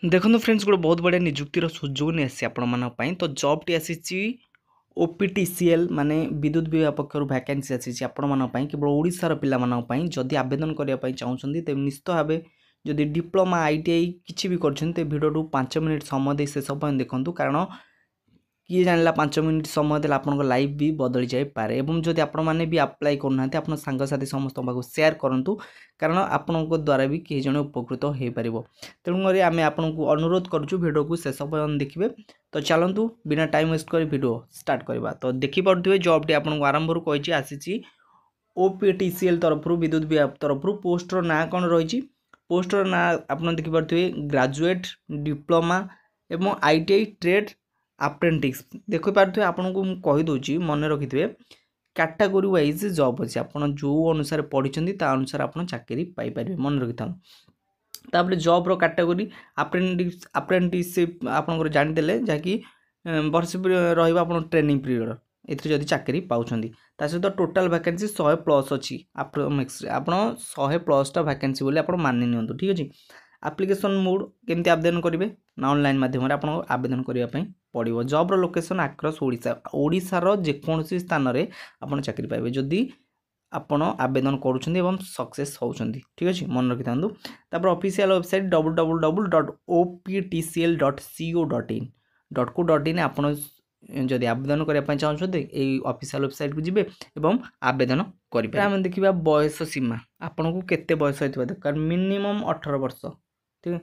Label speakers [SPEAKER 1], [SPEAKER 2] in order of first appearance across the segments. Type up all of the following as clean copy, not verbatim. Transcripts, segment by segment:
[SPEAKER 1] देखो फ्रेंड्स गोटे बहुत बढ़िया निजुक्तिर सुजोग नहीं आसी आपण तो जॉब टी आसी ओपीटीसीएल माने विद्युत विभाग पक्षर वैकेंसी आसी आपण केवल ओडिशार पिलामानपाई जदि आवेदन करने चाहते तेज निश्चित भाव जदि डिप्लोमा आईटीआई किसी भी कर भिडियो 5 मिनिट समय दे शेष पर्यटन देखूँ कारण किए जाना 5 मिनिट समय देला आपन लाइफ भी बदली जाई पारे एवं जदि आपण माने भी अप्लाई करना आपन सांगसाथी समस्त पाखु शेयर करंतु कारण आपण द्वारा भी किए जने उपकृत हो पारिबो। तेणुकरी आमे आपन को अनुरोध करछु वीडियो को शेष पर्यंत देखिबे। तो चलंतु बिना टाइम वेस्ट कर वीडियो स्टार्ट करबा। तो देखि पड़थुवे जॉब टी आपन को आरंभ रु कहिछि आसीछि ओपीटीसीएल तरफ रु विद्युत विभाग तरफ रु पोस्टर ना कोन रहिछि पोस्टर ना आपन देखि पड़थुवे ग्रेजुएट डिप्लोमा एवं आईटीआई ट्रेड अप्रेंटिस देखि पारे आपन को कहीदे मन रखिथे कैटेगोरी वाइज जॉब अच्छे आप जो अनुसार पढ़ी अनुसार आप चाकरी पाइपर मन रखि था। तापर जॉब रो कैटेगोरी अप्रेंटिसशिप आपन जानीदे जहाँकि वर्ष रहा ट्रेनिंग पीरियड ये चाकरी पाँच सहित टोटाल वैकेंसी 100+ अच्छी आप 100+ वैकेंसी बोली आप मानि नियंतु ठीक अच्छे। एप्लिकेशन मोड केमती आवेदन करेंगे ना ऑनलाइन माध्यम आपको आवेदन करने पड़ो। जॉब रो लोकेशन आक्रॉस ओडिशार जेकोसी स्थान में आप चाकरी पाइबे जदि आपण आवेदन करुँच सक्सेस होती ठीक अच्छे मन रखि था। ऑफिशियल वेबसाइट www.optcl.co.in आपड़ जदि आवेदन करने चाहते यही ऑफिशियल वेबसाइट को जिबे एवं आवेदन करें। आम देखा बयस सीमा आपन को केते बयस होता दरकार मिनिमम 18 वर्ष ठीक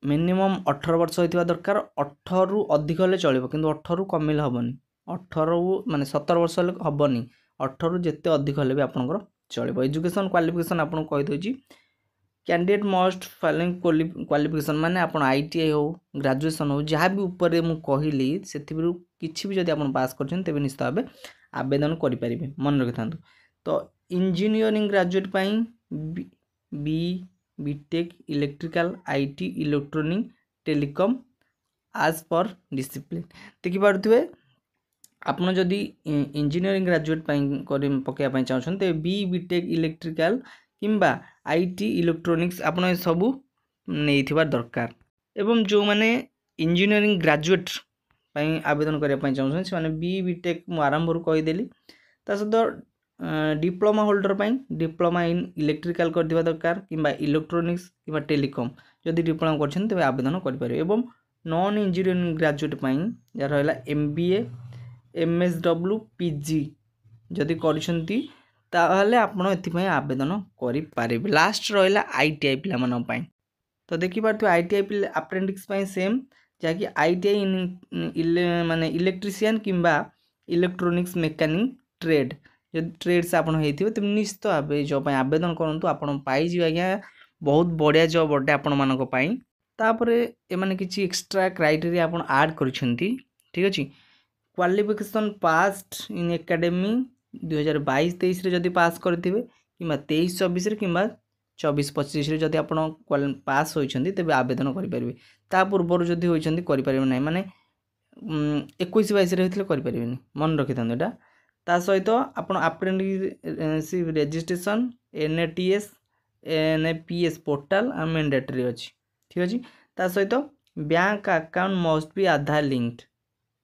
[SPEAKER 1] मिनिमम 18 वर्ष होता दरकार 18 रु अधिक हेल्ले चलो कि 18 रु कमिले हेनी 18 माने 17 वर्ष हेनी 18 रु जिते अधिक हेल्ले भी आपंकर चलो। एजुकेशन क्वालिफिकेशन आपको कहीदे कैंडिडेट मस्ट फॉलोइंग क्वालिफिकेशन माने आप आईटीआई हो ग्रेजुएशन हो जहाँ भी ऊपर मुझे कहली से किसी भी जब आप पास कर तेज निश्चित भाव आवेदन करें मन रखि था। तो engineering graduate B BTech electrical IT electronic telecom आज पर डिसिप्लिन देखि पारे आपन जदि इंजीनियरिंग ग्रेजुएट पकड़ा चाहते बी बीटेक इलेक्ट्रिकल किंबा आईटी इलेक्ट्रोनिक्स आपन सबू नहीं दरकार एवं जो माने इंजीनियरिंग ग्रेजुएट आवेदन करने चाहते से बी बीटेक मु आरंभ कहीदेली सहित diploma holder diploma in electrical कर दरकार किंबा इलेक्ट्रोनिक्स किंबा टेलीकॉम जदि डिप्लोमा कर आवेदन करें एवं नॉन इंजीनियरिंग ग्रेजुएट जहाँ रहा एमबीए एमएसडब्ल्यू पीजी जदि करछंती ताहले आपण एथिपई आवेदन करें। लास्ट रहा आईटीआई पिला तो देखि पार्थ आईटीआई अप्रेंटिस सेम जहाँकि आईटीआई माने इलेक्ट्रीशियन किंबा इलेक्ट्रोनिक्स मेकानिक ट्रेड जब ट्रेड से आपड़ होते तेज निश्चित भाव जॉब आवेदन करूँ आपड़ पाइज आज्ञा बहुत बढ़िया जॉब अटे आपण मानी एमाने किसी एक्स्ट्रा क्राइटेरिया आप आड कर ठीक अच्छे। क्वालिफिकेशन पास्ट इन एकेडमी 2022-23 जदि पास करते कि 23-24 कि 24-25 जदि आप पास होती तेज आवेदन करेंगे ता पूर्व जदि होती करें ना माने 21-22 होते करें मन रखि था यहाँ ता सहित आप apprenticeship registration NATS NAPS portal mandatory अच्छी ठीक अच्छे। ता सहित bank account must be Aadhaar linked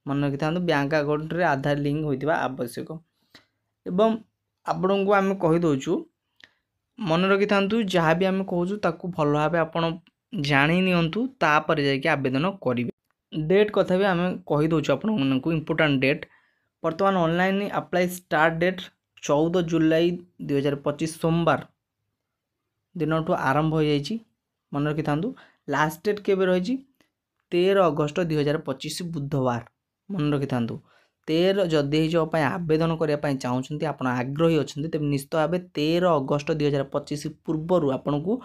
[SPEAKER 1] मन रखि था बैंक अकाउंट रे आधार लिंक होइतिबा आवश्यक एवं आपण को आम कहीदे मन रखि था जहाँ भी आम कहूँ ताकू भल भाव आपड़ जाणी नियंतु तापर जाके आवेदन करेंगे। डेट कथा भी आम कहीदे आपण को इम्पोर्टाट डेट वर्तमान ऑनलाइन अप्लाई स्टार्ट डेट 14 जुलाई 2025 सोमवार दिन आरंभ हो जाइए मन रखि था। लास्ट डेट केबे रही 13 अगस्त 2025 बुधवार मन रखि था 13 जदि जॉब आवेदन करने चाहते आप आग्रही अच्छा तेज निश्चित भाव 13 अगस्त 2025 पूर्वर आपन को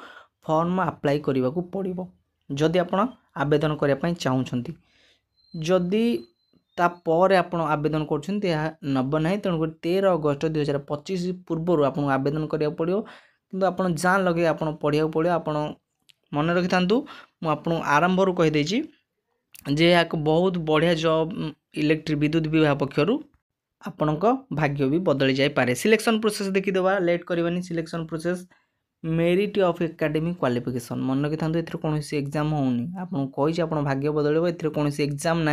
[SPEAKER 1] फॉर्म अप्लाई करने को पड़ो जदि आप आवेदन करने चाहते जदि तापर आप आवेदन कर नब ना तेणुक 13 अगस्त 2025 पूर्वर आपको आवेदन करा पड़ो कि आप जान लगे आप पढ़ा पड़ो आप मन रखि था मुझे आरंभ कहीदे जे एक बहुत बढ़िया जॉब इलेक्ट्रिक विद्युत विभाग पक्षर आपण भाग्य भी बदली जाए पारे। सिलेक्शन प्रोसेस देखीदे लेट करवानी selection process merit of academic qualification मन रखि था कौन एग्जाम होनी आपको कही आप भाग्य बदल ए कौन एग्जाम ना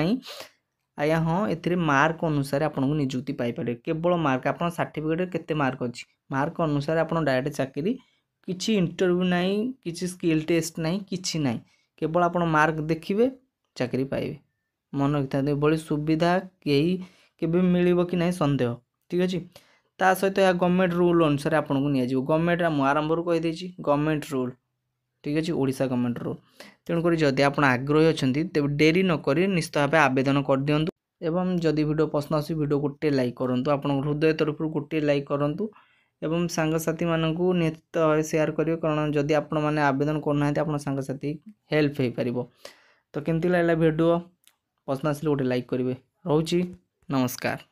[SPEAKER 1] आया हाँ ए मार्क अनुसार आपको निजुक्ति पाइपर केवल मार्क आप सर्टिफिकेट केते मार्क अच्छी मार्क अनुसार आप डायरेक्ट चाकरी किसी इंटरव्यू ना किसी स्किल टेस्ट ना कि ना केवल आप मार्क देखिए चाकरी पाइबे मन रखि था भाई सुविधा कहीं केबे मिलिबो कि नहीं संदेह ठीक अच्छे ता सहित यह गवर्नमेंट रूल अनुसार आपको निजी गवर्नमेंट आरंभ कहीदे गवर्नमेंट रूल ठीक अच्छे ओडिशा गवर्नमेंट रूल तेणुक जदि आप आग्रही अच्छा तेज डेरी नक निश्चित भाव आवेदन कर दिंतु एवं जदि वीडियो पसंद आसी वीडियो गोटे लाइक करूँ आप हृदय तरफ गोटे लाइक करूँ एवं सांगसाथी मानक निश्चित शेयर करेंगे कारण जदि आपण मैंने आवेदन करना आप सांगसाथी हेल्प हो पार तो केमती लगला वीडियो पसंद आसिले गोटे लाइक करेंगे रोची नमस्कार।